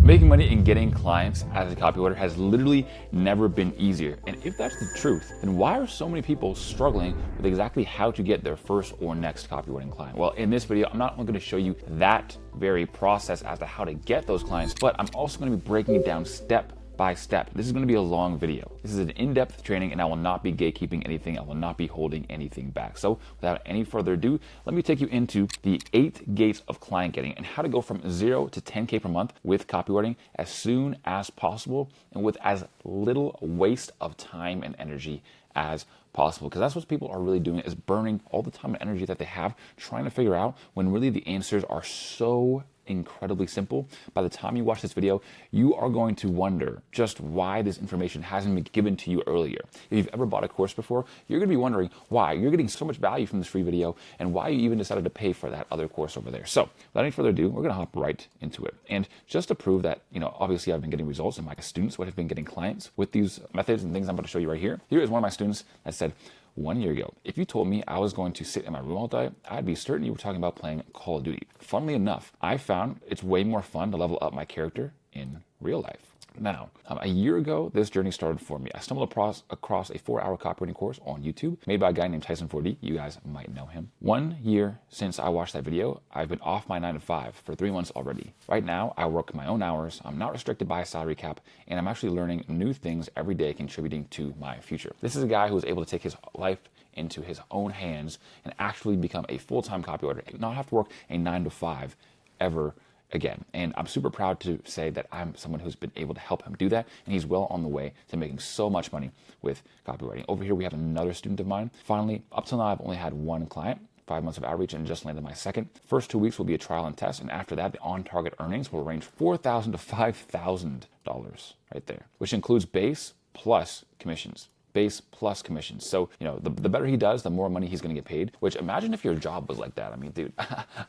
Making money and getting clients as a copywriter has literally never been easier. And if that's the truth, then why are so many people struggling with exactly how to get their first or next copywriting client? Well, in this video, I'm not only going to show you that very process as to how to get those clients, but I'm also going to be breaking it down step by step. This is going to be a long video. This is an in-depth training and I will not be gatekeeping anything. I will not be holding anything back. So without any further ado, let me take you into the 8 gates of client getting and how to go from 0 to 10K per month with copywriting as soon as possible and with as little waste of time and energy as possible. Because that's what people are really doing, is burning all the time and energy that they have trying to figure out when really the answers are so incredibly simple. By the time you watch this video, you are going to wonder just why this information hasn't been given to you earlier. If you've ever bought a course before, you're going to be wondering why you're getting so much value from this free video and why you even decided to pay for that other course over there. So without any further ado, we're going to hop right into it. And just to prove that, obviously I've been getting results and my students would have been getting clients with these methods and things I'm about to show you right here. Here is one of my students that said, 1 year ago, if you told me I was going to sit in my room all day, I'd be certain you were talking about playing Call of Duty. Funnily enough, I found it's way more fun to level up my character in real life. Now, a year ago, this journey started for me. I stumbled across a 4-hour copywriting course on YouTube made by a guy named Tyson 4D. You guys might know him. 1 year since I watched that video, I've been off my 9 to 5 for 3 months already. Right now, I work my own hours. I'm not restricted by a salary cap, and I'm actually learning new things every day, contributing to my future. This is a guy who was able to take his life into his own hands and actually become a full-time copywriter, not have to work a 9 to 5 ever again. And I'm super proud to say that I'm someone who's been able to help him do that. And he's well on the way to making so much money with copywriting. Over here, we have another student of mine. Finally, up till now, I've only had 1 client, 5 months of outreach, and just landed my second. First 2 weeks will be a trial and test. And after that, the on-target earnings will range $4,000 to $5,000 right there, which includes base plus commissions. Base plus commissions. So, the better he does, the more money he's going to get paid, which imagine if your job was like that. I mean, dude,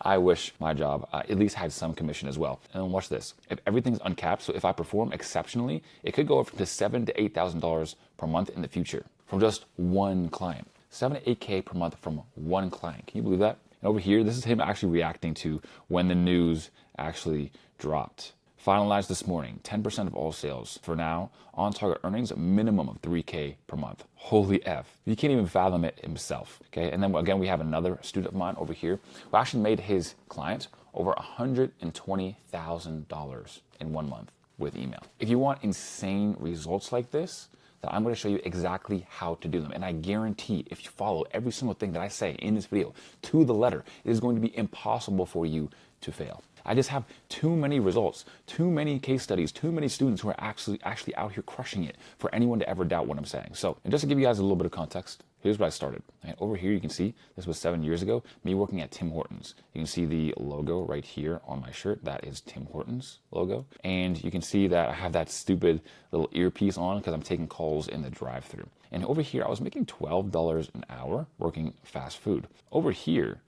I wish my job at least had some commission as well. And then watch this. If everything's uncapped, so if I perform exceptionally, it could go up to $7,000 to $8,000 per month in the future from just 1 client. 7 to 8K per month from 1 client. Can you believe that? And over here, this is him actually reacting to when the news actually dropped. Finalized this morning, 10% of all sales. For now, on-target earnings, a minimum of 3K per month. Holy F. He can't even fathom it himself, okay? And then again, we have another student of mine over here who actually made his client over $120,000 in 1 month with email. If you want insane results like this, then I'm going to show you exactly how to do them. And I guarantee if you follow every single thing that I say in this video to the letter, it is going to be impossible for you to fail. I just have too many results, too many case studies, too many students who are actually out here crushing it for anyone to ever doubt what I'm saying. So, and just to give you guys a little bit of context, here's where I started. And over here, you can see this was 7 years ago, me working at Tim Hortons. You can see the logo right here on my shirt. That is Tim Hortons logo. And you can see that I have that stupid little earpiece on because I'm taking calls in the drive-thru. And over here, I was making $12 an hour working fast food. Over here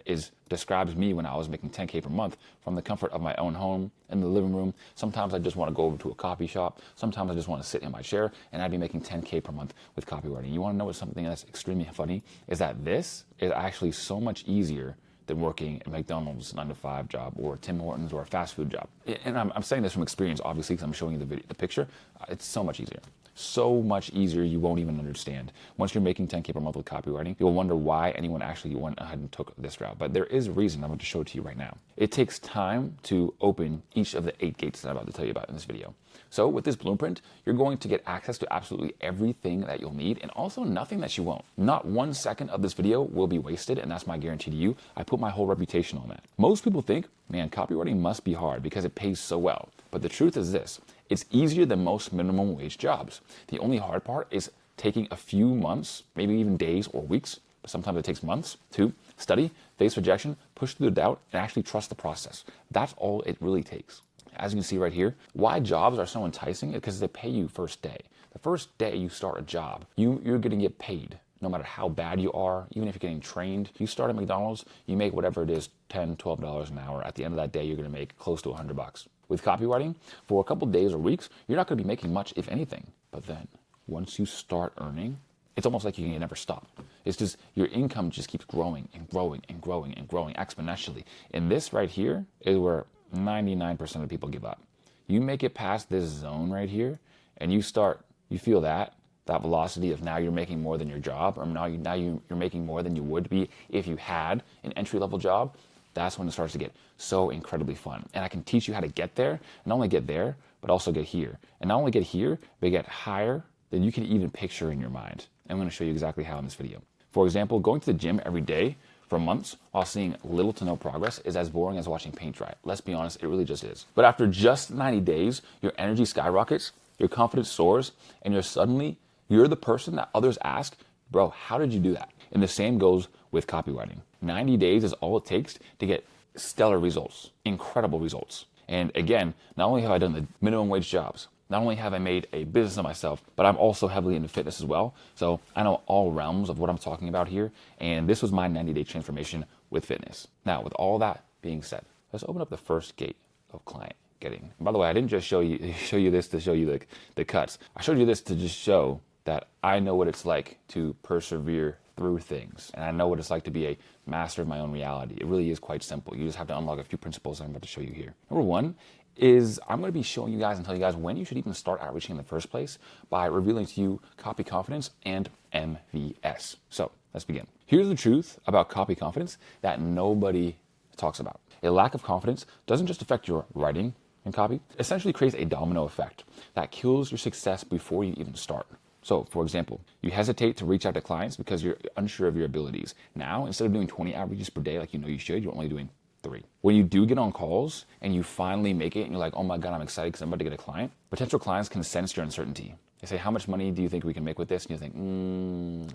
describes me when I was making 10K per month from the comfort of my own home in the living room. Sometimes I just want to go over to a coffee shop. Sometimes I just want to sit in my chair and I'd be making 10K per month with copywriting. You want to know what something that's extremely funny is that this is actually so much easier than working at McDonald's 9 to 5 job or Tim Hortons or a fast food job. And I'm saying this from experience, obviously, because I'm showing you the picture. It's so much easier. So much easier, you won't even understand. Once you're making 10K per month with copywriting, you'll wonder why anyone actually went ahead and took this route. But there is a reason I'm going to show it to you right now. It takes time to open each of the 8 gates that I'm about to tell you about in this video. So with this blueprint, you're going to get access to absolutely everything that you'll need and also nothing that you won't. Not 1 second of this video will be wasted, and that's my guarantee to you. I put my whole reputation on that. Most people think, man, copywriting must be hard because it pays so well. But the truth is this. It's easier than most minimum wage jobs. The only hard part is taking a few months, maybe even days or weeks, but sometimes it takes months to study, face rejection, push through the doubt, and actually trust the process. That's all it really takes. As you can see right here, why jobs are so enticing is because they pay you first day. The first day you start a job, you're going to get paid. No matter how bad you are, even if you're getting trained, you start at McDonald's, you make whatever it is, $10, $12 an hour. At the end of that day, you're going to make close to $100. With copywriting, for a couple days or weeks, you're not going to be making much, if anything. But then, once you start earning, it's almost like you can never stop. It's just your income just keeps growing and growing and growing and growing exponentially. And this right here is where 99% of people give up. You make it past this zone right here, and you feel that velocity of now you're making more than your job, or now you're making more than you would be if you had an entry-level job. That's when it starts to get so incredibly fun. And I can teach you how to get there, and not only get there, but also get here. And not only get here, but get higher than you can even picture in your mind. I'm going to show you exactly how in this video. For example, going to the gym every day for months while seeing little to no progress is as boring as watching paint dry. Let's be honest, it really just is. But after just 90 days, your energy skyrockets, your confidence soars, and you're the person that others ask, bro, how did you do that? And the same goes with copywriting. 90 days is all it takes to get stellar results, incredible results. And again, not only have I done the minimum wage jobs, not only have I made a business of myself, but I'm also heavily into fitness as well. So I know all realms of what I'm talking about here. And this was my 90-day transformation with fitness. Now, with all that being said, let's open up the first gate of client getting. And by the way, I didn't just show you this to show you the cuts. I showed you this to just show that I know what it's like to persevere through things. And I know what it's like to be a master of my own reality. It really is quite simple. You just have to unlock a few principles I'm about to show you here. Number one is I'm going to be showing you guys and telling you guys when you should even start outreaching in the first place by revealing to you copy confidence and MVS. So let's begin. Here's the truth about copy confidence that nobody talks about. A lack of confidence doesn't just affect your writing and copy. It essentially creates a domino effect that kills your success before you even start. So, for example, you hesitate to reach out to clients because you're unsure of your abilities. Now, instead of doing 20 outreaches per day like you know you should, you're only doing 3. When you do get on calls and you finally make it and you're like, oh my God, I'm excited because I'm about to get a client, potential clients can sense your uncertainty. They say, how much money do you think we can make with this? And you think,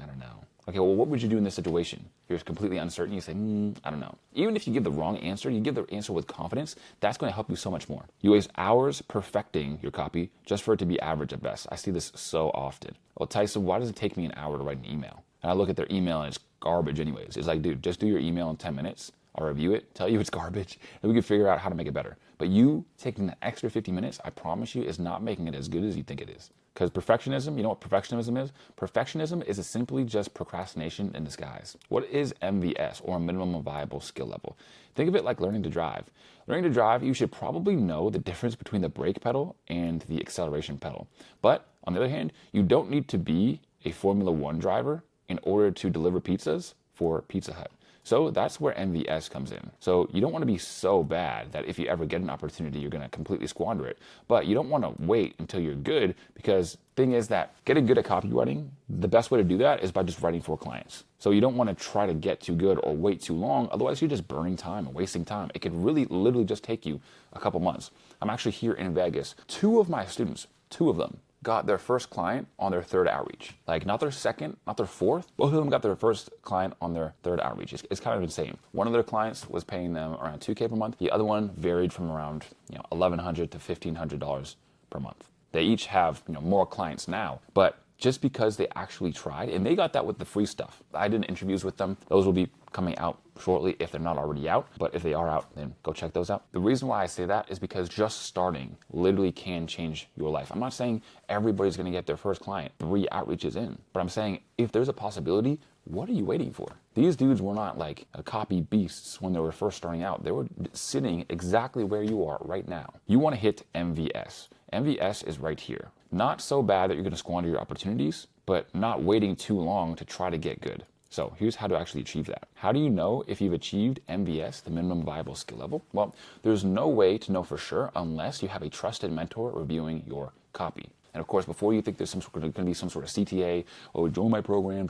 I don't know. Okay, well, what would you do in this situation? You're completely uncertain. You say, I don't know. Even if you give the wrong answer, you give the answer with confidence, that's going to help you so much more. You waste hours perfecting your copy just for it to be average at best. I see this so often. Well, Tyson, why does it take me an hour to write an email? And I look at their email and it's garbage anyways. It's like, dude, just do your email in 10 minutes. I'll review it, tell you it's garbage, and we can figure out how to make it better. But you taking that extra 50 minutes, I promise you, is not making it as good as you think it is. Because perfectionism, you know what perfectionism is? Perfectionism is simply just procrastination in disguise. What is MVS, or a minimum viable skill level? Think of it like learning to drive. Learning to drive, you should probably know the difference between the brake pedal and the acceleration pedal. But on the other hand, you don't need to be a Formula One driver in order to deliver pizzas for Pizza Hut. So that's where MVS comes in. So you don't want to be so bad that if you ever get an opportunity, you're going to completely squander it. But you don't want to wait until you're good, because the thing is that getting good at copywriting, the best way to do that is by just writing for clients. So you don't want to try to get too good or wait too long. Otherwise, you're just burning time and wasting time. It could really literally just take you a couple months. I'm actually here in Vegas. 2 of my students, 2 of them, got their first client on their 3rd outreach. Like not their 2nd, not their 4th. Both of them got their first client on their 3rd outreach. It's kind of insane. One of their clients was paying them around $2,000 per month. The other one varied from around $1,100 to $1,500 per month. They each have more clients now, but just because they actually tried, and they got that with the free stuff. I did interviews with them. Those will be coming out shortly if they're not already out. But if they are out, then go check those out. The reason why I say that is because just starting literally can change your life. I'm not saying everybody's going to get their first client 3 outreaches in, but I'm saying if there's a possibility, what are you waiting for? These dudes were not like a copy beasts when they were first starting out. They were sitting exactly where you are right now. You want to hit MVS. MVS is right here. Not so bad that you're going to squander your opportunities, but not waiting too long to try to get good. So here's how to actually achieve that. How do you know if you've achieved MVS, the minimum viable skill level? Well, there's no way to know for sure unless you have a trusted mentor reviewing your copy. And of course, before you think there's going to be some sort of CTA, join my program,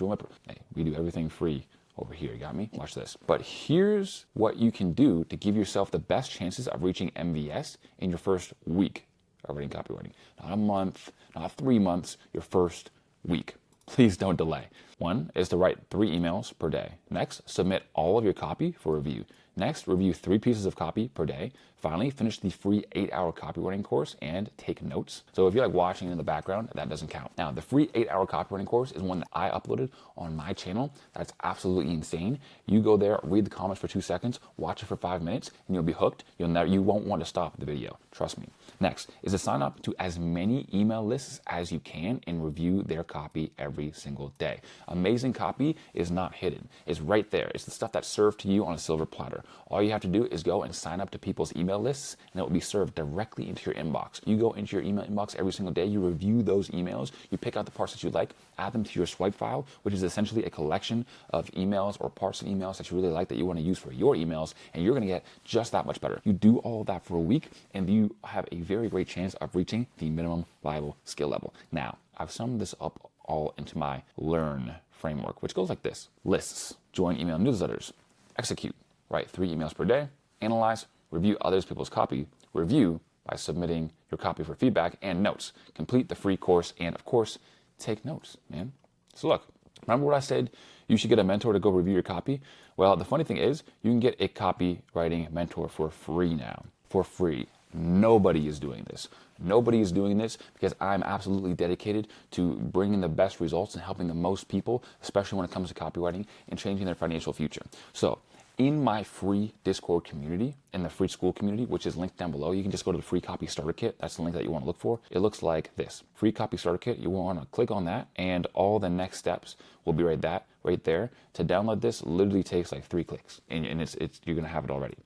hey, we do everything free over here, you got me? Watch this. But here's what you can do to give yourself the best chances of reaching MVS in your first week of writing copywriting. Not a month, not 3 months, your first week. Please don't delay. 1 is to write 3 emails per day. Next, submit all of your copy for review. Next, review 3 pieces of copy per day. Finally, finish the free 8-hour copywriting course and take notes. So if you're like watching in the background, that doesn't count. Now, the free 8-hour copywriting course is one that I uploaded on my channel. That's absolutely insane. You go there, read the comments for 2 seconds, watch it for 5 minutes, and you'll be hooked. You won't want to stop the video. Trust me. Next is to sign up to as many email lists as you can and review their copy every single day. Amazing copy is not hidden. It's right there. It's the stuff that's served to you on a silver platter. All you have to do is go and sign up to people's email lists, and it will be served directly into your inbox. You go into your email inbox every single day, you review those emails, you pick out the parts that you like, add them to your swipe file, which is essentially a collection of emails or parts of emails that you really like that you want to use for your emails, and you're going to get just that much better. You do all of that for a week, and you have a very great chance of reaching the minimum viable skill level. Now, I've summed this up all into my LEARN framework, which goes like this. Lists, join email newsletters, execute, write 3 emails per day, analyze, review others people's copy, review by submitting your copy for feedback, and notes. Complete the free course, and of course, take notes, man. So look, remember what I said? You should get a mentor to go review your copy. Well, the funny thing is, you can get a copywriting mentor for free now. For free. Nobody is doing this. Nobody is doing this because I'm absolutely dedicated to bringing the best results and helping the most people, especially when it comes to copywriting and changing their financial future. So in my free Discord community, in the free school community, which is linked down below, you can just go to the free copy starter kit. That's the link that you want to look for. It looks like this. Free copy starter kit. You want to click on that, and all the next steps will be right there. To download this literally takes like 3 clicks, and it's you're going to have it already.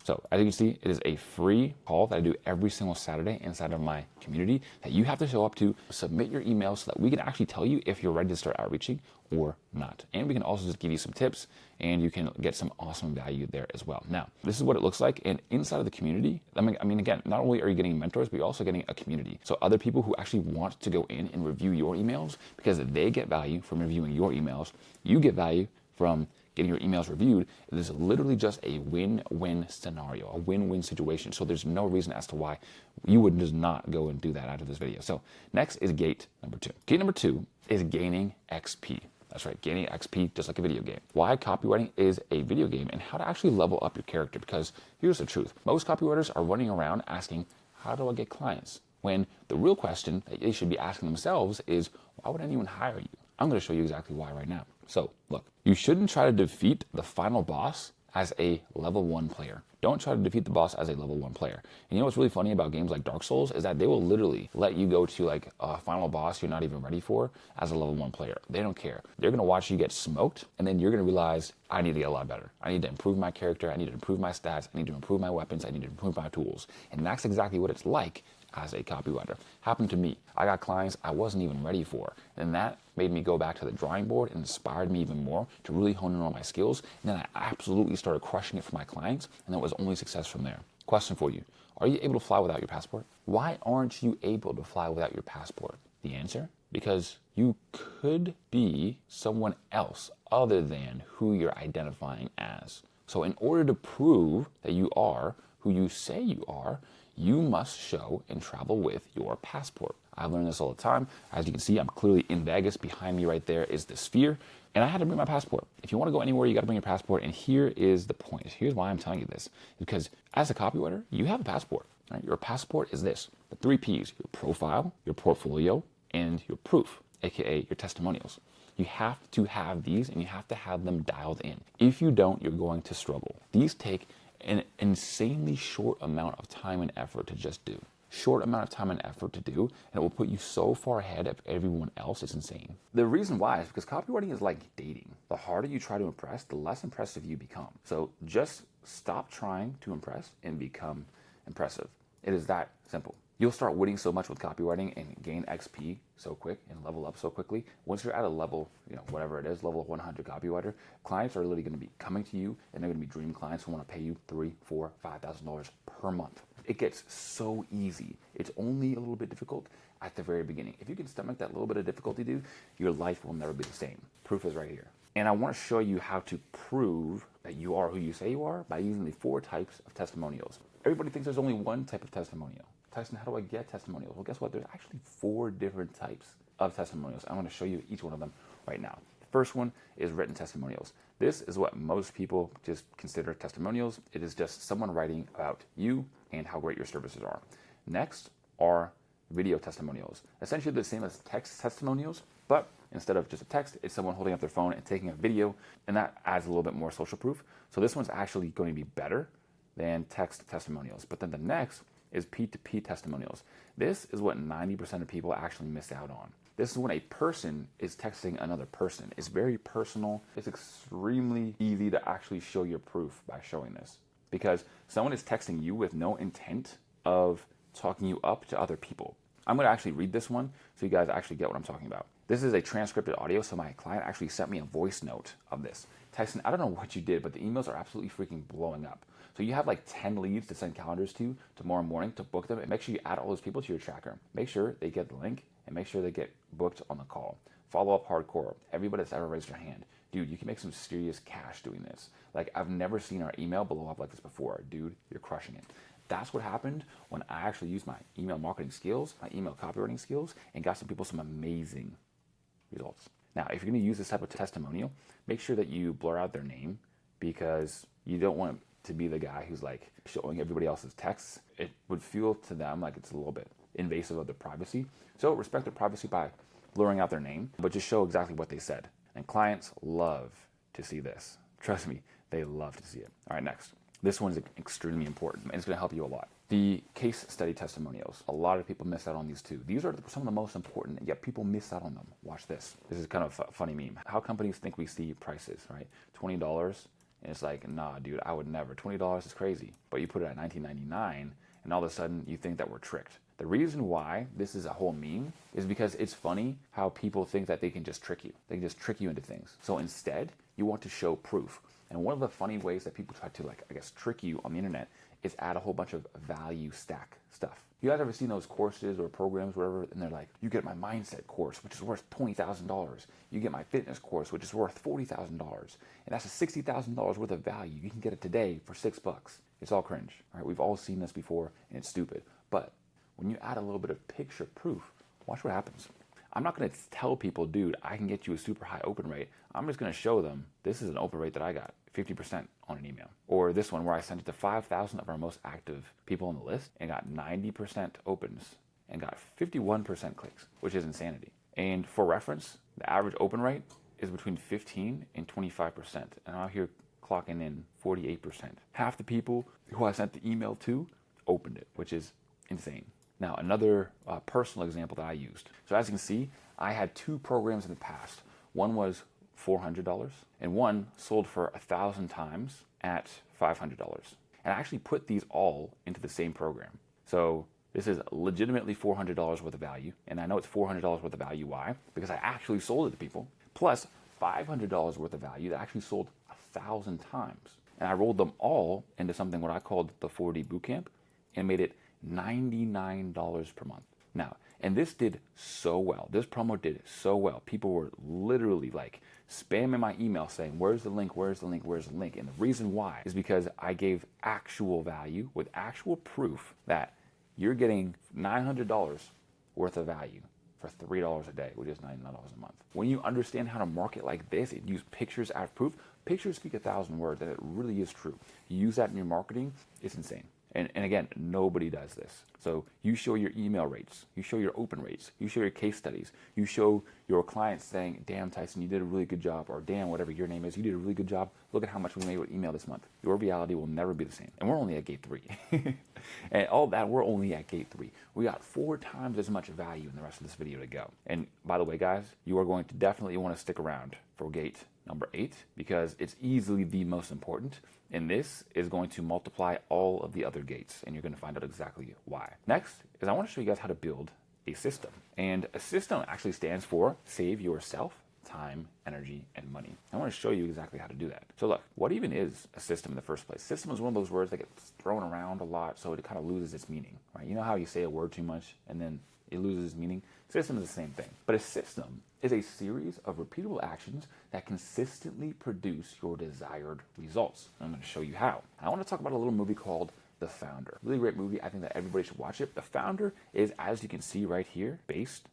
So as you can see, it is a free call that I do every single Saturday inside of my community that you have to show up to, submit your email so that we can actually tell you if you're ready to start outreaching or not. And we can also just give you some tips, and you can get some awesome value there as well. Now, this is what it looks like. And inside of the community, I mean, again, not only are you getting mentors, but you're also getting a community. So other people who actually want to go in and review your emails because they get value from reviewing your emails. You get value from getting your emails reviewed. It is literally just a win-win scenario, a win-win situation. So there's no reason as to why you would just not go and do that after this video. So next is gate number 2. Gate number 2 is gaining XP. That's right, gaining XP just like a video game. Why copywriting is a video game and how to actually level up your character. Because here's the truth. Most copywriters are running around asking, how do I get clients? When the real question that they should be asking themselves is, why would anyone hire you? I'm going to show you exactly why right now. So look, you shouldn't try to defeat the final boss as a level 1 player. Don't try to defeat the boss as a level 1 player. And you know what's really funny about games like Dark Souls is that they will literally let you go to like a final boss you're not even ready for as a level 1 player. They don't care. They're going to watch you get smoked, and then you're going to realize, I need to get a lot better. I need to improve my character. I need to improve my stats. I need to improve my weapons. I need to improve my tools. And that's exactly what it's like as a copywriter. Happened to me. I got clients I wasn't even ready for. And that made me go back to the drawing board and inspired me even more to really hone in on my skills. And then I absolutely started crushing it for my clients, and that was only success from there. Question for you. Are you able to fly without your passport? Why aren't you able to fly without your passport? The answer? Because you could be someone else other than who you're identifying as. So in order to prove that you are who you say you are, you must show and travel with your passport. I've learned this all the time. As you can see, I'm clearly in Vegas. Behind me right there is the Sphere, and I had to bring my passport. If you want to go anywhere, you got to bring your passport, and here is the point. Here's why I'm telling you this. Because as a copywriter, you have a passport. Right? Your passport is this, the 3 Ps, your profile, your portfolio, and your proof, aka your testimonials. You have to have these, and you have to have them dialed in. If you don't, you're going to struggle. These take an insanely short amount of time and effort to just do. Short amount of time and effort to do, and it will put you so far ahead of everyone else. It's insane. The reason why is because copywriting is like dating. The harder you try to impress, the less impressive you become. So just stop trying to impress and become impressive. It is that simple. You'll start winning so much with copywriting and gain XP so quick and level up so quickly. Once you're at a level, whatever it is, level 100 copywriter, clients are literally going to be coming to you, and they're going to be dream clients who want to pay you $3,000, $4,000, $5,000 per month. It gets so easy. It's only a little bit difficult at the very beginning. If you can stomach that little bit of difficulty, dude, your life will never be the same. Proof is right here. And I want to show you how to prove that you are who you say you are by using the 4 types of testimonials. Everybody thinks there's only one type of testimonial. Tyson, how do I get testimonials? Well, guess what? There's actually 4 different types of testimonials. I'm going to show you each one of them right now. The first one is written testimonials. This is what most people just consider testimonials. It is just someone writing about you and how great your services are. Next are video testimonials. Essentially the same as text testimonials, but instead of just a text, it's someone holding up their phone and taking a video, and that adds a little bit more social proof. So this one's actually going to be better than text testimonials. But then the next is P2P testimonials. This is what 90% of people actually miss out on. This is when a person is texting another person. It's very personal. It's extremely easy to actually show your proof by showing this, because someone is texting you with no intent of talking you up to other people. I'm going to actually read this one so you guys actually get what I'm talking about. This is a transcribed audio, so my client actually sent me a voice note of this. Tyson, I don't know what you did, but the emails are absolutely freaking blowing up. So you have like 10 leads to send calendars to tomorrow morning to book them, and make sure you add all those people to your tracker. Make sure they get the link and make sure they get booked on the call. Follow up hardcore. Everybody that's ever raised their hand. Dude, you can make some serious cash doing this. Like, I've never seen our email blow up like this before. Dude, you're crushing it. That's what happened when I actually used my email marketing skills, my email copywriting skills, and got some people some amazing results. Now, if you're going to use this type of testimonial, make sure that you blur out their name, because you don't want to be the guy who's like showing everybody else's texts. It would feel to them like it's a little bit invasive of their privacy. So respect their privacy by blurring out their name, but just show exactly what they said. And clients love to see this. Trust me, they love to see it. All right, next. This one is extremely important, and it's going to help you a lot. The case study testimonials. A lot of people miss out on these too. These are some of the most important, yet people miss out on them. Watch this. This is kind of a funny meme. How companies think we see prices, right? $20, and it's like, nah, dude, I would never. $20 is crazy. But you put it at $19.99, and all of a sudden you think that we're tricked. The reason why this is a whole meme is because it's funny how people think that they can just trick you. They can just trick you into things. So instead, you want to show proof. And one of the funny ways that people try to, trick you on the internet is add a whole bunch of value stack stuff. You guys ever seen those courses or programs, whatever, and they're like, you get my mindset course, which is worth $20,000. You get my fitness course, which is worth $40,000. And that's a $60,000 worth of value. You can get it today for $6. It's all cringe. All right, we've all seen this before, and it's stupid. But when you add a little bit of picture proof, watch what happens. I'm not going to tell people, dude, I can get you a super high open rate. I'm just going to show them this is an open rate that I got, 50% on an email. Or this one where I sent it to 5,000 of our most active people on the list and got 90% opens and got 51% clicks, which is insanity. And for reference, the average open rate is between 15 and 25%. And I'm out here clocking in 48%. Half the people who I sent the email to opened it, which is insane. Now, another personal example that I used. So as you can see, I had two programs in the past. One was $400 and one sold for 1,000 times at $500. And I actually put these all into the same program. So this is legitimately $400 worth of value. And I know it's $400 worth of value. Why? Because I actually sold it to people. Plus $500 worth of value that actually sold 1,000 times. And I rolled them all into something what I called the 4D Bootcamp and made it $99 per month. Now, and this did so well. This promo did so well. People were literally like spamming my email saying, where's the link, where's the link, where's the link? And the reason why is because I gave actual value with actual proof that you're getting $900 worth of value for $3 a day, which is $99 a month. When you understand how to market like this and use pictures as proof, pictures speak 1,000 words, and it really is true. You use that in your marketing, it's insane. And again, nobody does this. So you show your email rates, you show your open rates, you show your case studies, you show your clients saying, damn, Tyson, you did a really good job, or damn, whatever your name is, you did a really good job. Look at how much we made with email this month. Your reality will never be the same. And we're only at gate 3. And all that, we're only at gate 3. We got 4 times as much value in the rest of this video to go. And by the way, guys, you are going to definitely want to stick around for gate number 8, because it's easily the most important. And this is going to multiply all of the other gates, and you're going to find out exactly why. Next is I want to show you guys how to build a system. And a system actually stands for save yourself time, energy, and money. I want to show you exactly how to do that. So look, what even is a system in the first place? System is one of those words that gets thrown around a lot, so it kind of loses its meaning, right? You know how you say a word too much and then it loses its meaning? System is the same thing. But a system is a series of repeatable actions that consistently produce your desired results. I'm going to show you how. I want to talk about a little movie called The Founder. Really great movie. I think that everybody should watch it. The Founder is, as you can see right here, based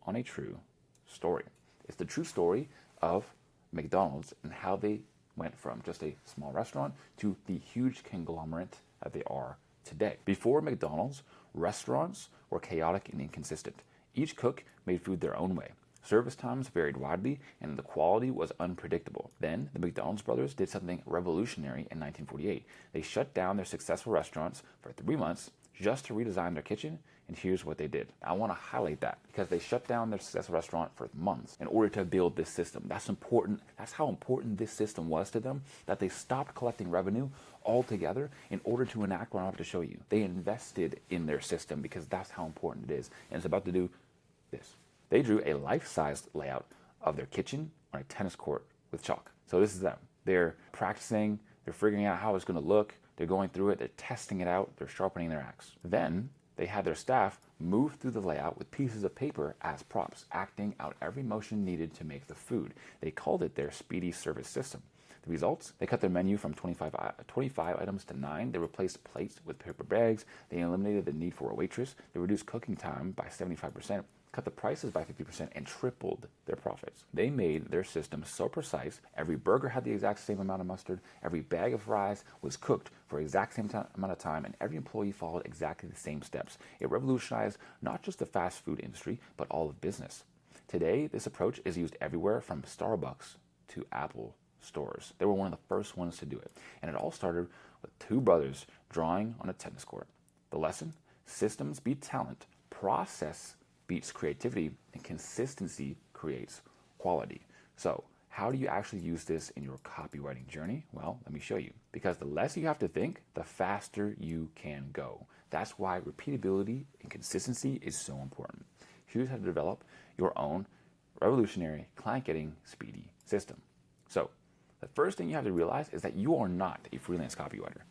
on a true story. It's the true story of McDonald's and how they went from just a small restaurant to the huge conglomerate that they are today. Before McDonald's, restaurants were chaotic and inconsistent. Each cook made food their own way. Service times varied widely, and the quality was unpredictable. Then, the McDonald's brothers did something revolutionary in 1948. They shut down their successful restaurants for 3 months just to redesign their kitchen, and here's what they did. I want to highlight that because they shut down their successful restaurant for months in order to build this system. That's important. That's how important this system was to them, that they stopped collecting revenue altogether in order to enact what I'm about to show you. They invested in their system because that's how important it is. And it's about to do this. They drew a life-size layout of their kitchen on a tennis court with chalk. So this is them. They're practicing, they're figuring out how it's going to look, they're going through it, they're testing it out, they're sharpening their axe. Then they had their staff move through the layout with pieces of paper as props, acting out every motion needed to make the food. They called it their speedy service system. The results? They cut their menu from 25 items to 9. They replaced plates with paper bags. They eliminated the need for a waitress. They reduced cooking time by 75%. Cut the prices by 50% and tripled their profits. They made their system so precise, every burger had the exact same amount of mustard, every bag of fries was cooked for the exact same amount of time, and every employee followed exactly the same steps. It revolutionized not just the fast food industry, but all of business. Today, this approach is used everywhere from Starbucks to Apple stores. They were one of the first ones to do it. And it all started with two brothers drawing on a tennis court. The lesson? Systems beat talent, process beats creativity, and consistency creates quality. So how do you actually use this in your copywriting journey? Well, let me show you. Because the less you have to think, the faster you can go. That's why repeatability and consistency is so important. Here's how to develop your own revolutionary client-getting speedy system. So the first thing you have to realize is that you are not a freelance copywriter.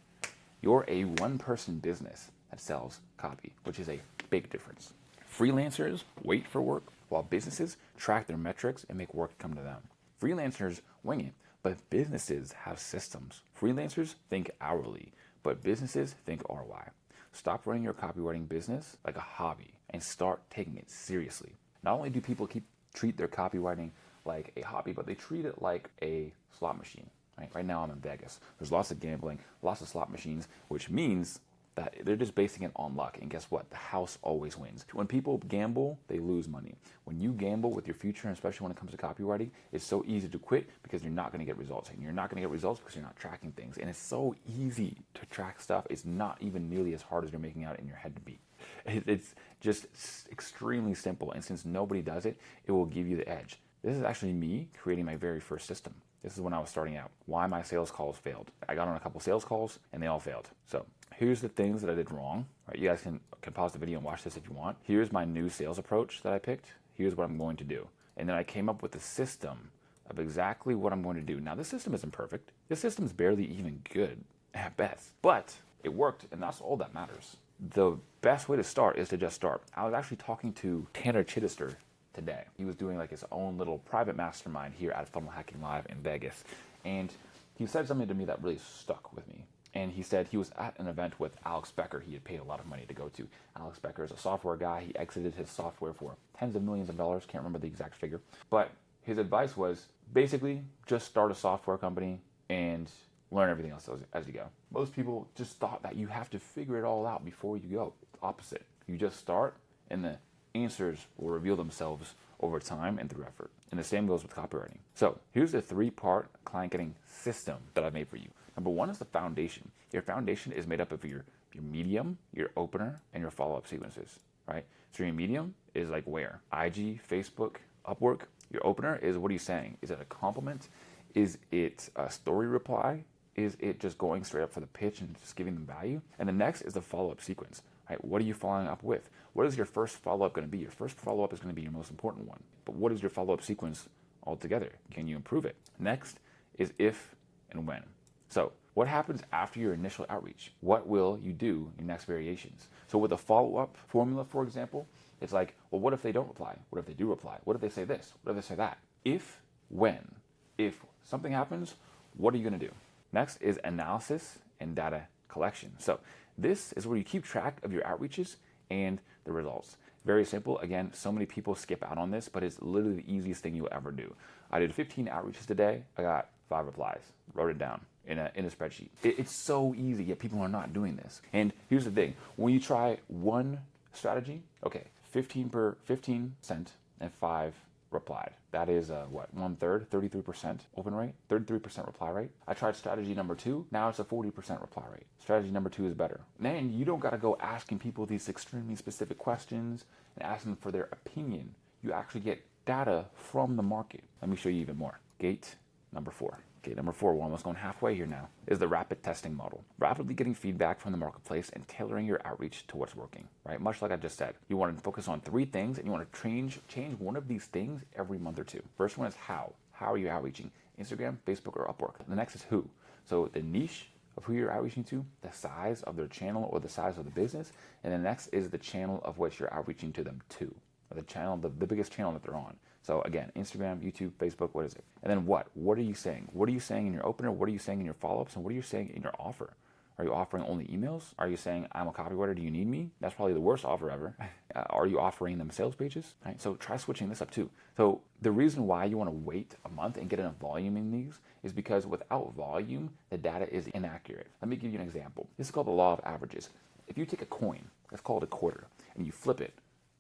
You're a one-person business that sells copy, which is a big difference. Freelancers wait for work, while businesses track their metrics and make work come to them. Freelancers wing it, but businesses have systems. Freelancers think hourly, but businesses think ROI. Stop running your copywriting business like a hobby and start taking it seriously. Not only do people treat their copywriting like a hobby, but they treat it like a slot machine. Right now I'm in Vegas. There's lots of gambling, lots of slot machines, which means that they're just basing it on luck. And guess what? The house always wins. When people gamble, they lose money. When you gamble with your future, and especially when it comes to copywriting, it's so easy to quit because you're not going to get results. And you're not going to get results because you're not tracking things. And it's so easy to track stuff. It's not even nearly as hard as you're making out in your head to be. It's just extremely simple. And since nobody does it, it will give you the edge. This is actually me creating my very first system. This is when I was starting out. Why my sales calls failed. I got on a couple sales calls and they all failed. So here's the things that I did wrong. Right, you guys can pause the video and watch this if you want. Here's my new sales approach that I picked. Here's what I'm going to do. And then I came up with a system of exactly what I'm going to do. Now this system isn't perfect. This system's barely even good at best. But it worked, and that's all that matters. The best way to start is to just start. I was actually talking to Tanner Chittister today. He was doing like his own little private mastermind here at Funnel Hacking Live in Vegas. And he said something to me that really stuck with me. And he said he was at an event with Alex Becker he had paid a lot of money to go to. Alex Becker is a software guy. He exited his software for tens of millions of dollars. Can't remember the exact figure. But his advice was basically just start a software company and learn everything else as you go. Most people just thought that you have to figure it all out before you go. It's opposite. You just start and the answers will reveal themselves over time and through effort. And the same goes with copywriting. So here's the 3-part client getting system that I've made for you. Number 1 is the foundation. Your foundation is made up of your medium, your opener, and your follow-up sequences, right? So your medium is like where? IG, Facebook, Upwork. Your opener is what are you saying? Is it a compliment? Is it a story reply? Is it just going straight up for the pitch and just giving them value? And the next is the follow-up sequence. Right? What are you following up with? What is your first follow-up going to be? Your first follow-up is going to be your most important one. But what is your follow-up sequence altogether? Can you improve it? Next is if and when. So what happens after your initial outreach? What will you do in your next variations? So with a follow-up formula, for example, it's like, well, what if they don't reply? What if they do reply? What if they say this? What if they say that? If, when, if something happens, what are you going to do? Next is analysis and data collection. So this is where you keep track of your outreaches and the results. Very simple. Again, so many people skip out on this, but it's literally the easiest thing you'll ever do. I did 15 outreaches today. I got 5 replies. Wrote it down in a spreadsheet. It's so easy, yet people are not doing this. And here's the thing. When you try one strategy, okay, 15 cent and 5 replied. That is what, 1/3, 33% open rate, 33% reply rate. I tried strategy number 2. Now it's a 40% reply rate. Strategy number 2 is better. Then you don't got to go asking people these extremely specific questions and asking them for their opinion. You actually get data from the market. Let me show you even more. Gate number 4. Okay, number 4, we're almost going halfway here now, is the rapid testing model. Rapidly getting feedback from the marketplace and tailoring your outreach to what's working, right? Much like I just said, you want to focus on 3 things and you want to change one of these things every month or 2. First one is how. How are you outreaching? Instagram, Facebook, or Upwork. The next is who. So the niche of who you're outreaching to, the size of their channel or the size of the business, and the next is the channel of which you're outreaching to them to. The channel, the biggest channel that they're on. So again, Instagram, YouTube, Facebook, what is it? And then what? What are you saying? What are you saying in your opener? What are you saying in your follow-ups? And what are you saying in your offer? Are you offering only emails? Are you saying, I'm a copywriter, do you need me? That's probably the worst offer ever. Are you offering them sales pages? Right? So try switching this up too. So the reason why you want to wait a month and get enough volume in these is because without volume, the data is inaccurate. Let me give you an example. This is called the law of averages. If you take a coin, that's called a quarter, and you flip it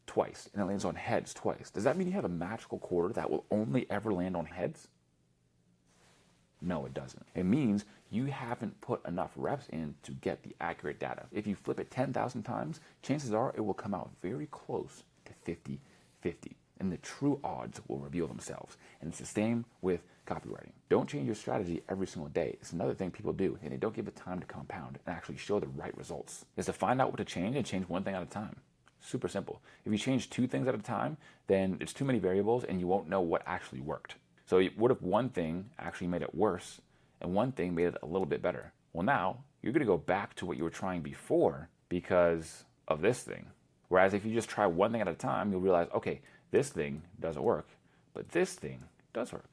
twice, and it lands on heads twice, does that mean you have a magical quarter that will only ever land on heads? No, it doesn't. It means you haven't put enough reps in to get the accurate data. If you flip it 10,000 times, chances are it will come out very close to 50-50, and the true odds will reveal themselves. And it's the same with copywriting. Don't change your strategy every single day. It's another thing people do, and they don't give it time to compound and actually show the right results, is to find out what to change and change one thing at a time. Super simple. If you change 2 things at a time, then it's too many variables and you won't know what actually worked. So what if one thing actually made it worse and one thing made it a little bit better? Well, now you're going to go back to what you were trying before because of this thing. Whereas if you just try one thing at a time, you'll realize, okay, this thing doesn't work, but this thing does work.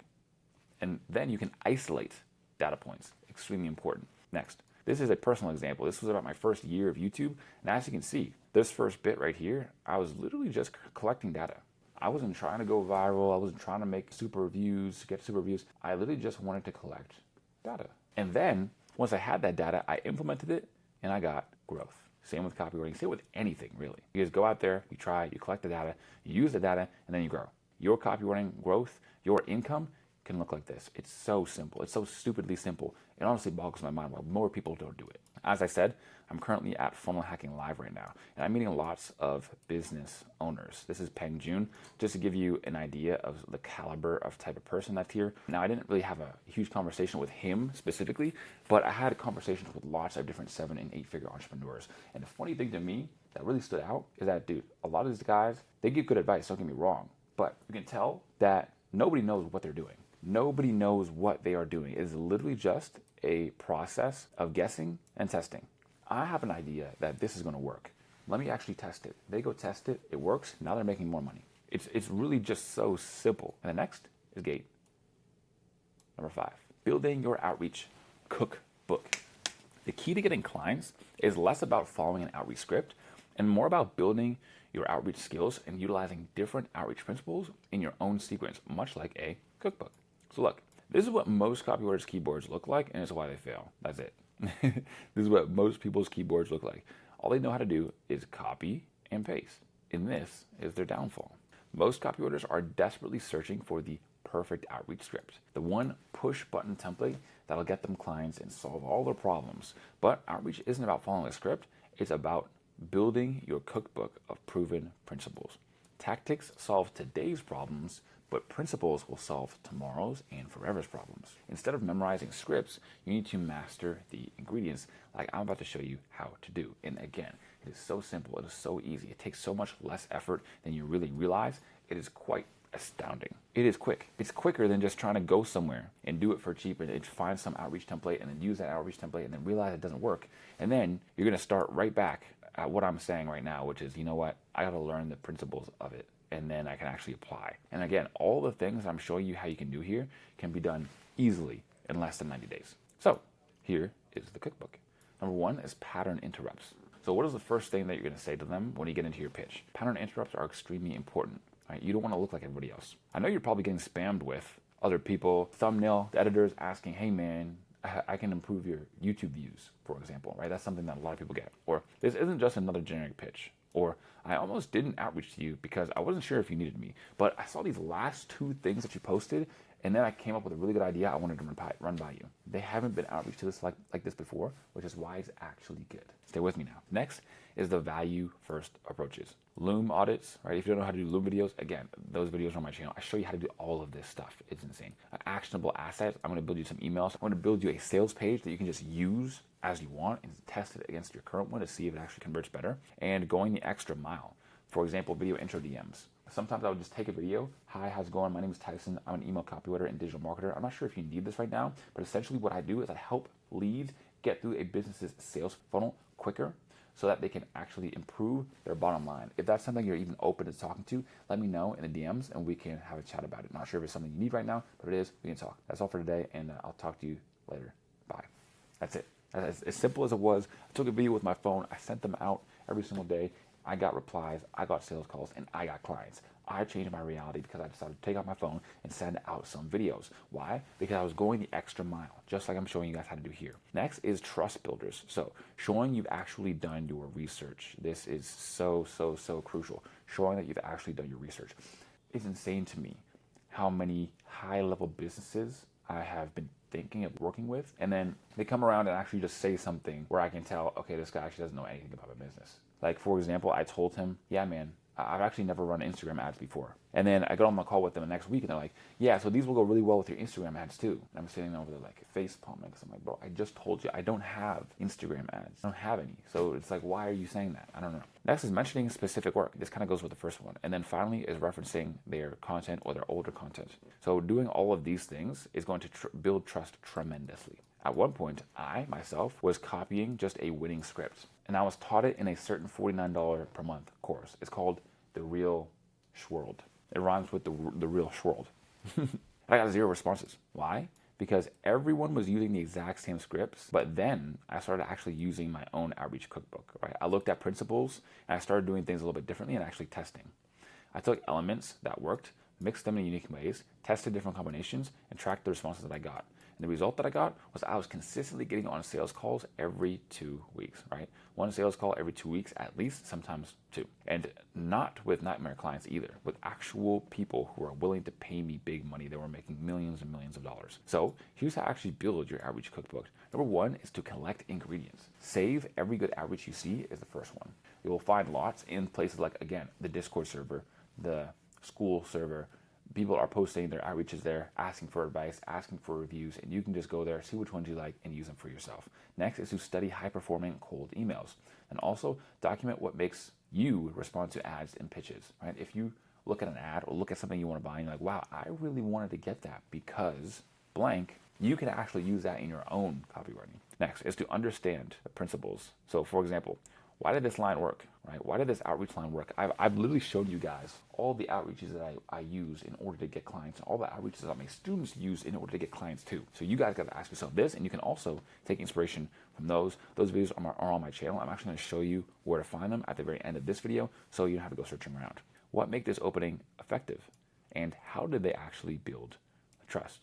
And then you can isolate data points. Extremely important. Next. This is a personal example. This was about my first year of YouTube. And as you can see, this first bit right here, I was literally just collecting data. I wasn't trying to go viral. I wasn't trying to make super reviews, get super reviews. I literally just wanted to collect data. And then once I had that data, I implemented it and I got growth. Same with copywriting, same with anything really. You just go out there, you try, you collect the data, you use the data, and then you grow. Your copywriting growth, your income can look like this. It's so simple. It's so stupidly simple. It honestly boggles my mind why more people don't do it. As I said, I'm currently at Funnel Hacking Live right now, and I'm meeting lots of business owners. This is Peng Jun, just to give you an idea of the caliber of type of person that's here. Now, I didn't really have a huge conversation with him specifically, but I had conversations with lots of different 7- and 8-figure entrepreneurs. And the funny thing to me that really stood out is that, dude, a lot of these guys, they give good advice, don't get me wrong, but you can tell that nobody knows what they're doing. Nobody knows what they are doing. It is literally just a process of guessing and testing. I have an idea that this is going to work. Let me actually test it. They go test it. It works. Now they're making more money. It's really just so simple. And the next is gate number 5. Building your outreach cookbook. The key to getting clients is less about following an outreach script and more about building your outreach skills and utilizing different outreach principles in your own sequence, much like a cookbook. So look, this is what most copywriters' keyboards look like, and it's why they fail. That's it. This is what most people's keyboards look like. All they know how to do is copy and paste. And this is their downfall. Most copywriters are desperately searching for the perfect outreach script, the one push button template that'll get them clients and solve all their problems. But outreach isn't about following a script. It's about building your cookbook of proven principles. Tactics solve today's problems, but principles will solve tomorrow's and forever's problems. Instead of memorizing scripts, you need to master the ingredients like I'm about to show you how to do. And again, it is so simple. It is so easy. It takes so much less effort than you really realize. It is quite astounding. It is quick. It's quicker than just trying to go somewhere and do it for cheap and find some outreach template and then use that outreach template and then realize it doesn't work. And then you're going to start right back at what I'm saying right now, which is, you know what? I got to learn the principles of it, and then I can actually apply. And again, all the things I'm showing you how you can do here can be done easily in less than 90 days. So here is the cookbook. Number 1 is pattern interrupts. So what is the first thing that you're going to say to them when you get into your pitch? Pattern interrupts are extremely important. Right? You don't want to look like everybody else. I know you're probably getting spammed with other people, thumbnail editors asking, hey man, I can improve your YouTube views, for example, right? That's something that a lot of people get. Or this isn't just another generic pitch. Or I almost didn't outreach to you because I wasn't sure if you needed me, but I saw these last 2 things that you posted, and then I came up with a really good idea I wanted to run by you. They haven't been outreach to this like this before, which is why it's actually good. Stay with me now. Next is the value first approaches. Loom audits, right? If you don't know how to do Loom videos, again, those videos are on my channel. I show you how to do all of this stuff. It's insane. Actionable assets. I'm going to build you some emails. I'm going to build you a sales page that you can just use as you want and test it against your current one to see if it actually converts better. And going the extra mile. For example, video intro DMs. Sometimes I would just take a video. Hi, how's it going? My name is Tyson. I'm an email copywriter and digital marketer. I'm not sure if you need this right now, but essentially what I do is I help leads get through a business's sales funnel quicker so that they can actually improve their bottom line. If that's something you're even open to talking to, let me know in the DMs and we can have a chat about it. Not sure if it's something you need right now, but it is, we can talk. That's all for today, and I'll talk to you later. Bye. That's it. As simple as it was, I took a video with my phone. I sent them out every single day. I got replies, I got sales calls, and I got clients. I changed my reality because I decided to take out my phone and send out some videos. Why? Because I was going the extra mile, just like I'm showing you guys how to do here. Next is trust builders. So showing you've actually done your research. This is so crucial. Showing that you've actually done your research. It's insane to me how many high-level businesses I have been thinking of working with, and then they come around and actually just say something where I can tell, okay, this guy actually doesn't know anything about my business. Like, for example, I told him, yeah, man, I've actually never run Instagram ads before. And then I got on my call with them the next week, and they're like, yeah, so these will go really well with your Instagram ads too. And I'm sitting over there like face palming, because I'm like, bro, I just told you I don't have Instagram ads. I don't have any. So it's like, why are you saying that? I don't know. Next is mentioning specific work. This kind of goes with the first one. And then finally is referencing their content or their older content. So doing all of these things is going to build trust tremendously. At one point, I, myself, was copying just a winning script. And I was taught it in a certain $49 per month course. It's called The Real Schworld. It rhymes with the Real Schworld. I got 0 responses. Why? Because everyone was using the exact same scripts, but then I started actually using my own outreach cookbook, right? I looked at principles, and I started doing things a little bit differently and actually testing. I took elements that worked, mixed them in unique ways, tested different combinations, and tracked the responses that I got. And the result that I got was I was consistently getting on sales calls every 2 weeks, right? 1 sales call every 2 weeks at least, sometimes 2. And not with nightmare clients either, with actual people who are willing to pay me big money that were making millions and millions of dollars. So here's how to actually build your outreach cookbook. Number 1 is to collect ingredients. Save every good outreach you see is the first one. You will find lots in places like, again, the Discord server, the school server. People are posting their outreaches there, asking for advice, asking for reviews, and you can just go there, see which ones you like, and use them for yourself. Next is to study high-performing cold emails, and also document what makes you respond to ads and pitches, right? If you look at an ad or look at something you want to buy, and you're like, wow, I really wanted to get that because blank, you can actually use that in your own copywriting. Next is to understand the principles. So, for example, why did this line work, right? Why did this outreach line work? I've literally showed you guys all the outreaches that I use in order to get clients, and all the outreaches that my students use in order to get clients too. So you guys got to ask yourself this, and you can also take inspiration from those. Those videos are on my channel. I'm actually going to show you where to find them at the very end of this video, so you don't have to go searching around. What make this opening effective, and how did they actually build trust?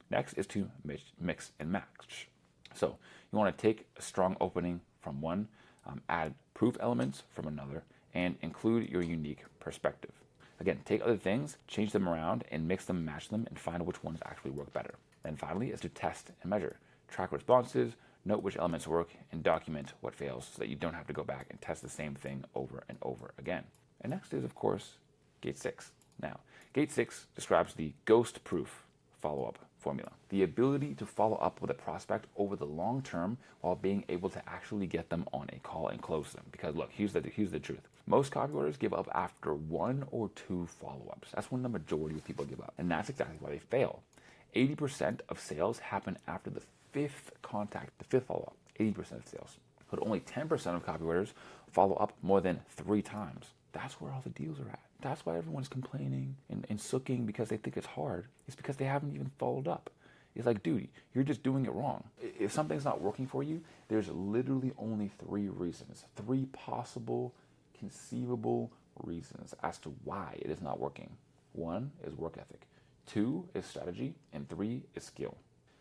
Next is to mix and match. So you want to take a strong opening from one, add proof elements from another, and include your unique perspective. Again, take other things, change them around, and mix them, match them, and find which ones actually work better. Then finally is to test and measure. Track responses, note which elements work, and document what fails so that you don't have to go back and test the same thing over and over again. And next is, of course, Gate 6. Now, Gate 6 describes the ghost-proof follow-up formula. The ability to follow up with a prospect over the long term while being able to actually get them on a call and close them. Because look, here's the truth. Most copywriters give up after 1 or 2 follow-ups. That's when the majority of people give up. And that's exactly why they fail. 80% of sales happen after the 5th contact, the 5th follow-up. 80% of sales. But only 10% of copywriters follow up more than 3 times. That's where all the deals are at. That's why everyone's complaining and sooking because they think it's hard. It's because they haven't even followed up. It's like, dude, you're just doing it wrong. If something's not working for you, there's literally only 3 reasons. 3 possible, conceivable reasons as to why it is not working. 1 is work ethic. 2 is strategy. And 3 is skill.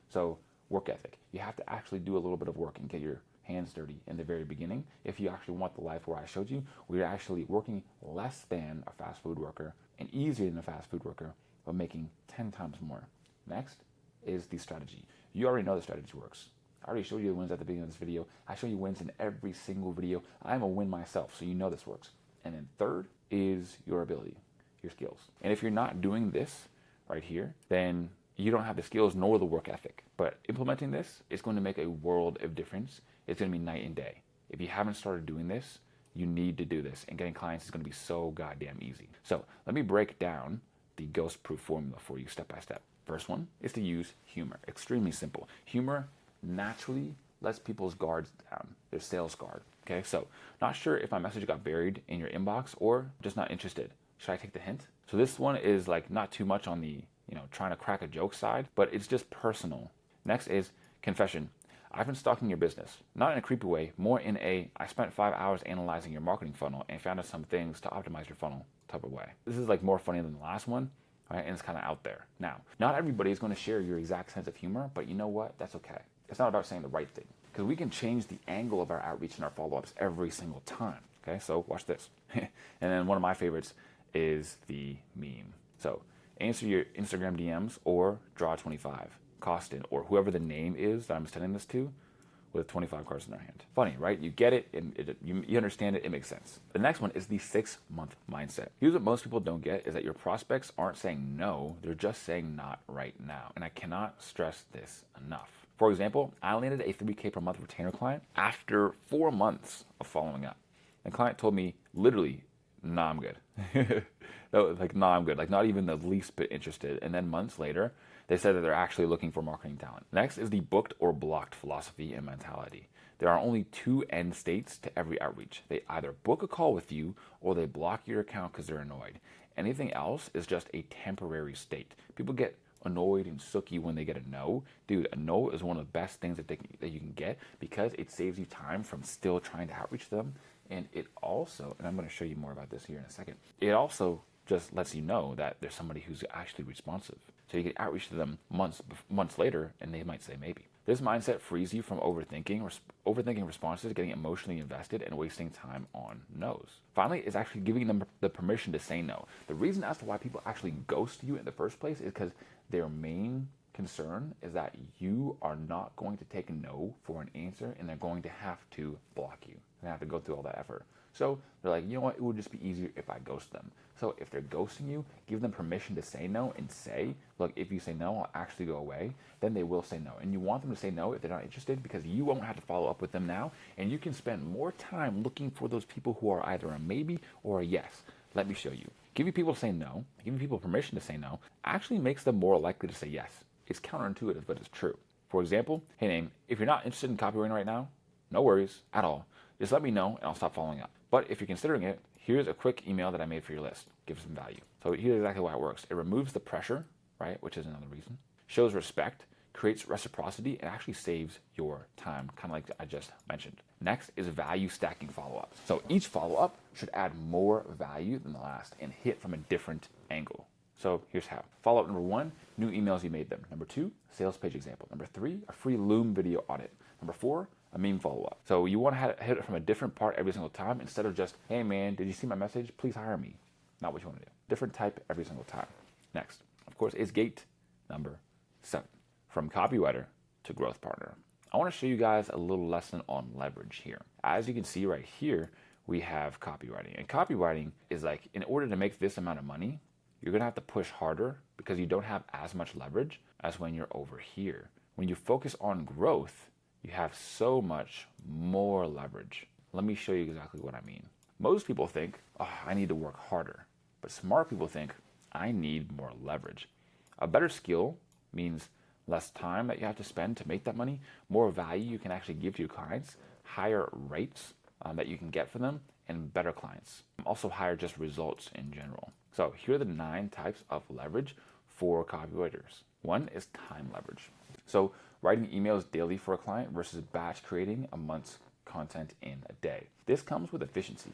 So work ethic. You have to actually do a little bit of work and get your hands dirty in the very beginning. If you actually want the life where I showed you, we're actually working less than a fast food worker and easier than a fast food worker, but making 10 times more. Next is the strategy. You already know the strategy works. I already showed you the wins at the beginning of this video. I show you wins in every single video. I'm a win myself, so you know this works. And then third is your ability, your skills. And if you're not doing this right here, then you don't have the skills nor the work ethic. But implementing this is going to make a world of difference. It's going to be night and day. If you haven't started doing this, you need to do this. And getting clients is going to be so goddamn easy. So let me break down the ghost-proof formula for you step by step. First one is to use humor. Extremely simple. Humor naturally lets people's guards down, their sales guard. Okay, so not sure if my message got buried in your inbox or just not interested. Should I take the hint? So this one is like not too much on the, trying to crack a joke side, but it's just personal. Next is confession. I've been stalking your business, not in a creepy way, more in a, I spent 5 hours analyzing your marketing funnel and found out some things to optimize your funnel type of way. This is like more funny than the last one, right? And it's kind of out there. Now, not everybody is going to share your exact sense of humor, but you know what? That's okay. It's not about saying the right thing, because we can change the angle of our outreach and our follow-ups every single time. Okay, so watch this. And then one of my favorites is the meme. So answer your Instagram DMs or draw 25. Costin or whoever the name is that I'm sending this to with 25 cards in their hand. Funny, right? You get it, and you understand it, it makes sense. The next one is the 6-month mindset. Here's what most people don't get is that your prospects aren't saying no, they're just saying not right now. And I cannot stress this enough. For example, I landed a $3K per month retainer client after 4 months of following up. The client told me literally, nah, I'm good. Nah, I'm good. Like not even the least bit interested. And then months later, they said that they're actually looking for marketing talent. Next is the booked or blocked philosophy and mentality. There are only 2 end states to every outreach. They either book a call with you or they block your account because they're annoyed. Anything else is just a temporary state. People get annoyed and sooky when they get a no. Dude, a no is one of the best things that you can get because it saves you time from still trying to outreach them. And it also, and I'm going to show you more about this here in a second, it also just lets you know that there's somebody who's actually responsive. So you can outreach to them months later and they might say maybe. This mindset frees you from overthinking responses, getting emotionally invested, and wasting time on no's. Finally, is actually giving them the permission to say no. The reason as to why people actually ghost you in the first place is because their main concern is that you are not going to take a no for an answer and they're going to have to block you. They have to go through all that effort. So they're like, you know what, it would just be easier if I ghost them. So if they're ghosting you, give them permission to say no and say, look, if you say no, I'll actually go away. Then they will say no. And you want them to say no if they're not interested because you won't have to follow up with them now. And you can spend more time looking for those people who are either a maybe or a yes. Let me show you. Giving people to say no, giving people permission to say no, actually makes them more likely to say yes. It's counterintuitive, but it's true. For example, hey name, if you're not interested in copywriting right now, no worries at all. Just let me know and I'll stop following up. But if you're considering it, here's a quick email that I made for your list. Give some value. So here's exactly why it works. It removes the pressure, right, which is another reason. Shows respect, creates reciprocity, and actually saves your time, kind of like I just mentioned. Next is value stacking follow-ups. So each follow-up should add more value than the last and hit from a different angle. So here's how. Follow-up number 1, new emails you made them. Number 2, sales page example. Number 3, a free Loom video audit. Number 4, a meme follow-up. So you want to hit it from a different part every single time instead of just, hey man, did you see my message? Please hire me. Not what you want to do. Different type every single time. Next, of course, is gate number 7. From copywriter to growth partner. I want to show you guys a little lesson on leverage here. As you can see right here, we have copywriting. And copywriting is like, in order to make this amount of money, you're going to have to push harder because you don't have as much leverage as when you're over here. When you focus on growth, you have so much more leverage. Let me show you exactly what I mean. Most people think, oh, I need to work harder. But smart people think, I need more leverage. A better skill means less time that you have to spend to make that money, more value you can actually give to your clients, higher rates that you can get for them, and better clients. Also higher just results in general. So here are the 9 types of leverage for copywriters. 1 is time leverage. So writing emails daily for a client versus batch creating a month's content in a day. This comes with efficiency.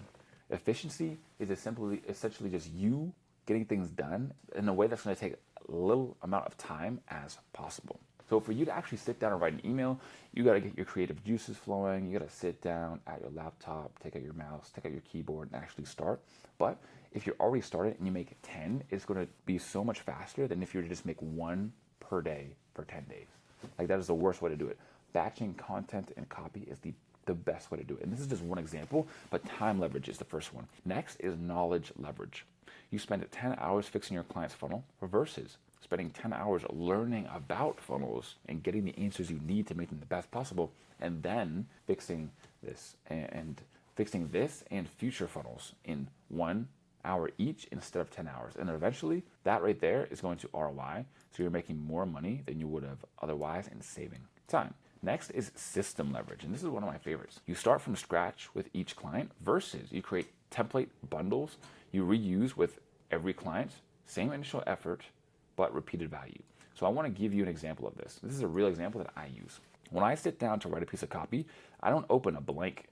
Efficiency is essentially just you getting things done in a way that's going to take a little amount of time as possible. So for you to actually sit down and write an email, you got to get your creative juices flowing. You got to sit down at your laptop, take out your mouse, take out your keyboard, and actually start. But if you're already started and you make 10, it's going to be so much faster than if you were to just make one per day for 10 days. Like, that is the worst way to do it. Batching content and copy is the best way to do it. And this is just one example, but time leverage is the first one. Next is knowledge leverage. You spend 10 hours fixing your client's funnel versus spending 10 hours learning about funnels and getting the answers you need to make them the best possible, and then fixing this and future funnels in 1 hour each instead of 10 hours. And eventually that right there is going to ROI. So you're making more money than you would have otherwise and saving time. Next is system leverage. And this is one of my favorites. You start from scratch with each client versus you create template bundles you reuse with every client, same initial effort, but repeated value. So I want to give you an example of this. This is a real example that I use. When I sit down to write a piece of copy, I don't open a blank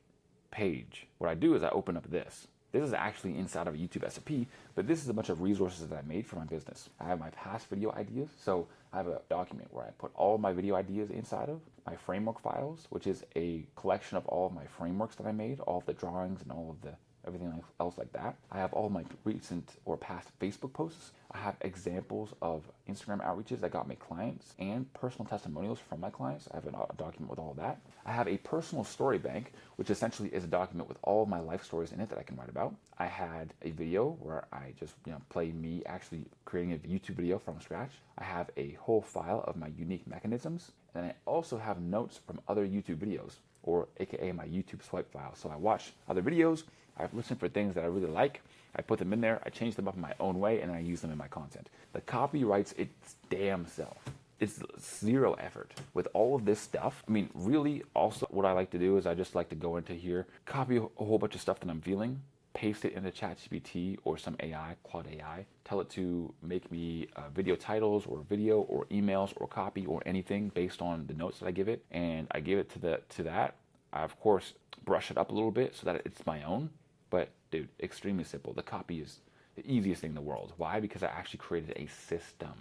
page. What I do is I open up this. This is actually inside of a YouTube SOP, but this is a bunch of resources that I made for my business. I have my past video ideas. So I have a document where I put all of my video ideas inside of my framework files, which is a collection of all of my frameworks that I made, all of the drawings and all of the everything else like that. I have all of my recent or past Facebook posts. I have examples of Instagram outreaches that got me clients and personal testimonials from my clients. I have a document with all of that. I have a personal story bank, which essentially is a document with all of my life stories in it that I can write about. I had a video where I just play me actually creating a YouTube video from scratch. I have a whole file of my unique mechanisms, and I also have notes from other YouTube videos, or AKA my YouTube swipe file. So I watch other videos, I've listened for things that I really like, I put them in there, I change them up in my own way, and I use them in my content. The copy writes its damn self. It's zero effort. With all of this stuff, I mean, really also what I like to do is I just like to go into here, copy a whole bunch of stuff that I'm feeling, paste it into ChatGPT or some AI, Claude AI, tell it to make me video titles or video or emails or copy or anything based on the notes that I give it. And I give it to that. I, of course, brush it up a little bit so that it's my own. But dude, extremely simple. The copy is the easiest thing in the world. Why? Because I actually created a system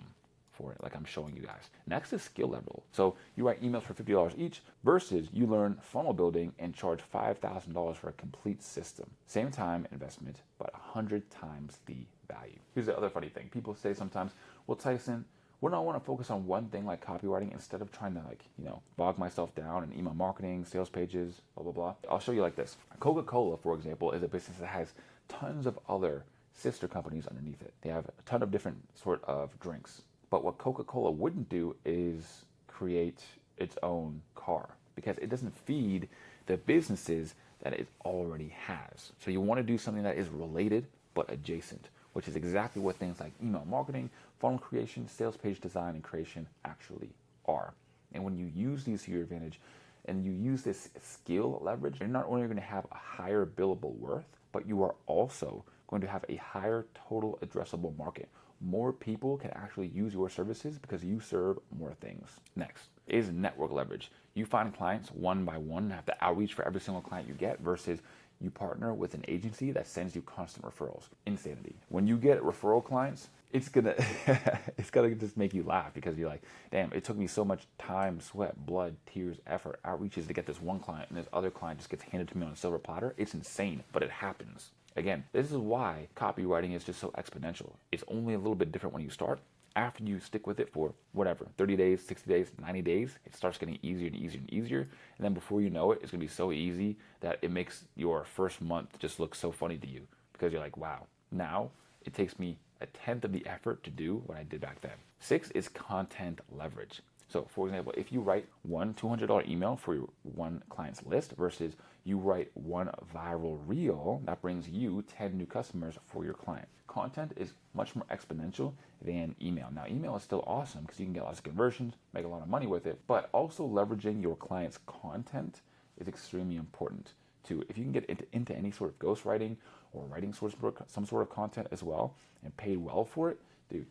for it, like I'm showing you guys. Next is skill level. So you write emails for $50 each versus you learn funnel building and charge $5,000 for a complete system. Same time investment, but 100 times the value. Here's the other funny thing. People say sometimes, well, Tyson, wouldn't I want to focus on one thing like copywriting instead of trying to bog myself down in email marketing, sales pages, blah, blah, blah. I'll show you like this. Coca-Cola, for example, is a business that has tons of other sister companies underneath it. They have a ton of different sort of drinks. But what Coca-Cola wouldn't do is create its own car because it doesn't feed the businesses that it already has. So you want to do something that is related but adjacent, which is exactly what things like email marketing, funnel creation, sales page design, and creation actually are. And when you use these to your advantage and you use this skill leverage, you're not only going to have a higher billable worth, but you are also going to have a higher total addressable market. More people can actually use your services because you serve more things. Next is network leverage. You find clients one by one and have to outreach for every single client you get versus you partner with an agency that sends you constant referrals. Insanity. When you get referral clients, it's gonna just make you laugh because you're like, damn, it took me so much time, sweat, blood, tears, effort, outreaches to get this one client, and this other client just gets handed to me on a silver platter. It's insane, but it happens. Again, this is why copywriting is just so exponential. It's only a little bit different when you start. After you stick with it for whatever, 30 days, 60 days, 90 days, it starts getting easier and easier and easier. And then before you know it, it's gonna be so easy that it makes your first month just look so funny to you because you're like, wow, now it takes me a tenth of the effort to do what I did back then. 6 is content leverage. So for example, if you write one $200 email for your one client's list versus you write one viral reel, that brings you 10 new customers for your client. Content is much more exponential than email. Now, email is still awesome because you can get lots of conversions, make a lot of money with it, but also leveraging your client's content is extremely important too. If you can get into any sort of ghostwriting or writing some sort of content as well and paid well for it, dude,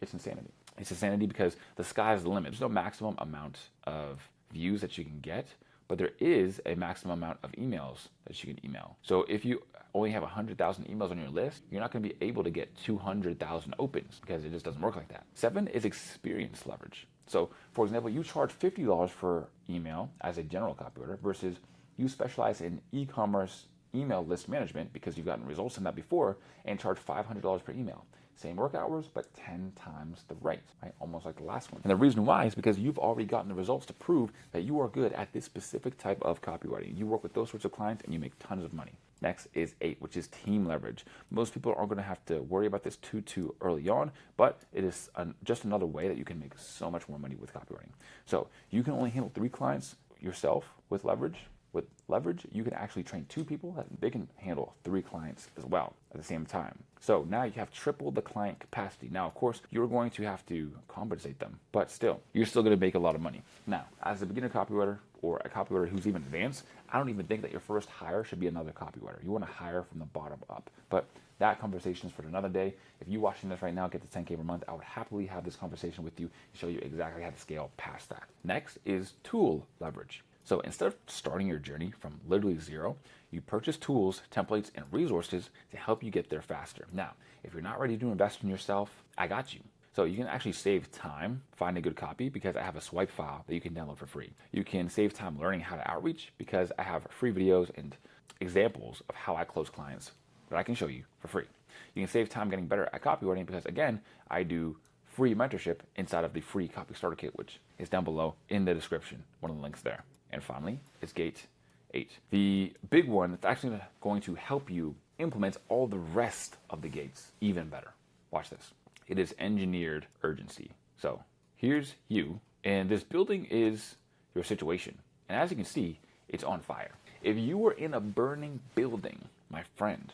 it's insanity. It's insanity because the sky's the limit. There's no maximum amount of views that you can get, but there is a maximum amount of emails that you can email. So if you only have 100,000 emails on your list, you're not going to be able to get 200,000 opens because it just doesn't work like that. 7 is experience leverage. So for example, you charge $50 for email as a general copywriter versus you specialize in e-commerce email list management because you've gotten results in that before and charge $500 per email. Same work hours, but 10 times the rate, right? Almost like the last one. And the reason why is because you've already gotten the results to prove that you are good at this specific type of copywriting. You work with those sorts of clients and you make tons of money. Next is 8, which is team leverage. Most people aren't going to have to worry about this too early on, but it is just another way that you can make so much more money with copywriting. So you can only handle 3 clients yourself with leverage. With leverage, you can actually train 2 people that they can handle 3 clients as well at the same time. So now you have triple the client capacity. Now, of course, you're going to have to compensate them, but still, you're still going to make a lot of money. Now, as a beginner copywriter or a copywriter who's even advanced, I don't even think that your first hire should be another copywriter. You want to hire from the bottom up. But that conversation is for another day. If you're watching this right now, get to 10K per month, I would happily have this conversation with you and show you exactly how to scale past that. Next is tool leverage. So instead of starting your journey from literally zero, you purchase tools, templates, and resources to help you get there faster. Now, if you're not ready to invest in yourself, I got you. So you can actually save time finding good copy because I have a swipe file that you can download for free. You can save time learning how to outreach because I have free videos and examples of how I close clients that I can show you for free. You can save time getting better at copywriting because, again, I do free mentorship inside of the free copy starter kit, which is down below in the description, one of the links there. And finally, is gate 8. The big one that's actually going to help you implement all the rest of the gates even better. Watch this. It is engineered urgency. So here's you, and this building is your situation. And as you can see, it's on fire. If you were in a burning building, my friend,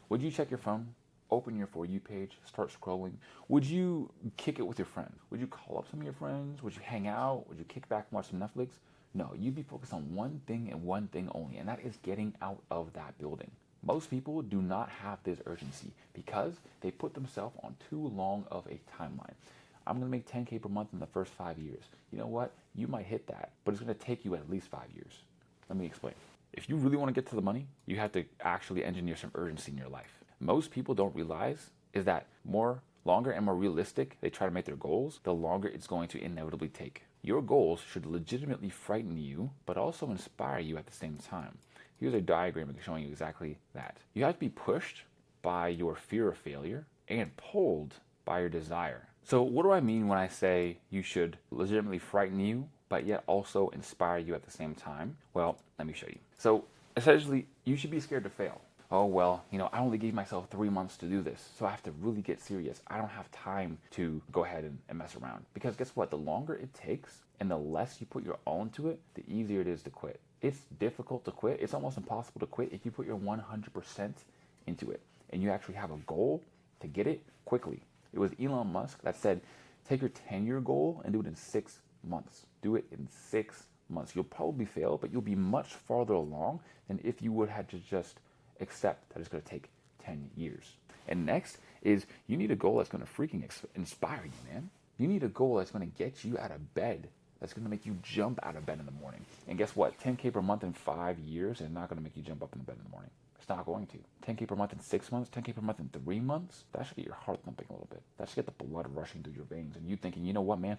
would you check your phone? Open your For You page, start scrolling? Would you kick it with your friends? Would you call up some of your friends? Would you hang out? Would you kick back and watch some Netflix? No, you'd be focused on one thing and one thing only, and that is getting out of that building. Most people do not have this urgency because they put themselves on too long of a timeline. I'm going to make 10K per month in the first 5 years. You know what? You might hit that, but it's going to take you at least 5 years. Let me explain. If you really want to get to the money, you have to actually engineer some urgency in your life. Most people don't realize is that longer and more realistic they try to make their goals, the longer it's going to inevitably take. Your goals should legitimately frighten you, but also inspire you at the same time. Here's a diagram showing you exactly that. You have to be pushed by your fear of failure and pulled by your desire. So what do I mean when I say you should legitimately frighten you, but yet also inspire you at the same time? Well, let me show you. So essentially, you should be scared to fail. Oh, well, I only gave myself 3 months to do this, so I have to really get serious. I don't have time to go ahead and mess around. Because guess what? The longer it takes and the less you put your all into it, the easier it is to quit. It's difficult to quit. It's almost impossible to quit if you put your 100% into it and you actually have a goal to get it quickly. It was Elon Musk that said, take your 10-year goal and do it in 6 months. Do it in 6 months. You'll probably fail, but you'll be much farther along than if you would have to just accept that it's going to take 10 years. And next is you need a goal that's going to freaking inspire you, man. You need a goal that's going to get you out of bed, that's going to make you jump out of bed in the morning. And guess what? 10K per month in 5 years is not going to make you jump up in bed in the morning. It's not going to. 10K per month in 6 months, 10K per month in 3 months, that should get your heart thumping a little bit. That should get the blood rushing through your veins. And you thinking, you know what, man,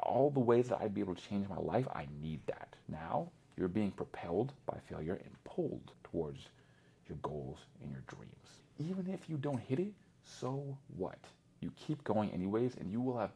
all the ways that I'd be able to change my life, I need that. Now, you're being propelled by failure and pulled towards your goals and your dreams. Even if you don't hit it, so what? You keep going anyways, and you will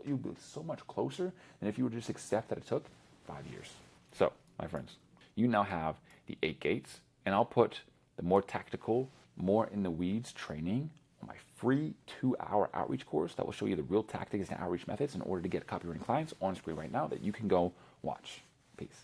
you'll be so much closer than if you would just accept that it took 5 years. So, my friends, you now have the 8 gates, and I'll put the more tactical, more in the weeds training on my free 2-hour outreach course that will show you the real tactics and outreach methods in order to get copywriting clients on screen right now that you can go watch. Peace.